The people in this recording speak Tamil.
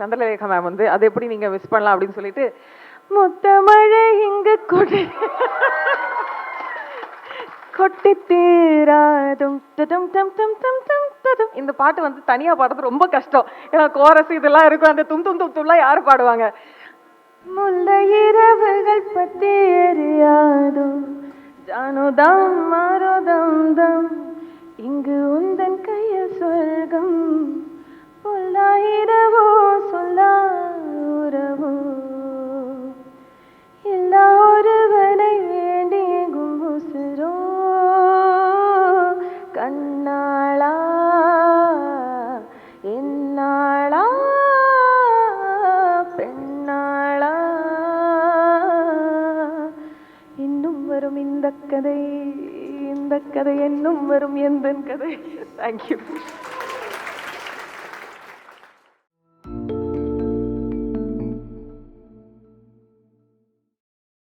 சந்திரலேகா மேம் வந்து அதை எப்படி நீங்க மிஸ் பண்ணலாம் அப்படின்னு சொல்லிட்டு முத்த மழை இங்க கொட்டி தீராதும் தடம் தம் தம் தம் தம் தடம். இந்த பாட்டு வந்து தனியா பாடுறது ரொம்ப கஷ்டம். ஏன்னா கோரஸ் இதெல்லாம் இருக்கும். அந்த தும் தும் தும் தும்லாம் யாரு பாடுவாங்க? முல்லை இரவுகள் பத்தி எரியாதோ ஜானுதம் மருதம் தம் இங்கு உந்தன் கையில் சொர்க்கம் பொல்லாயிரவோ சொல்லா உறவோ எல்லா ஒருவனை வேண்டி கும்புசுரோ கண்ணாளா என்னாளா பெண்ணாளா இன்னும் வரும் இந்த கதை இன்னும் வரும் எந்தன் கதை. தேங்க்யூ.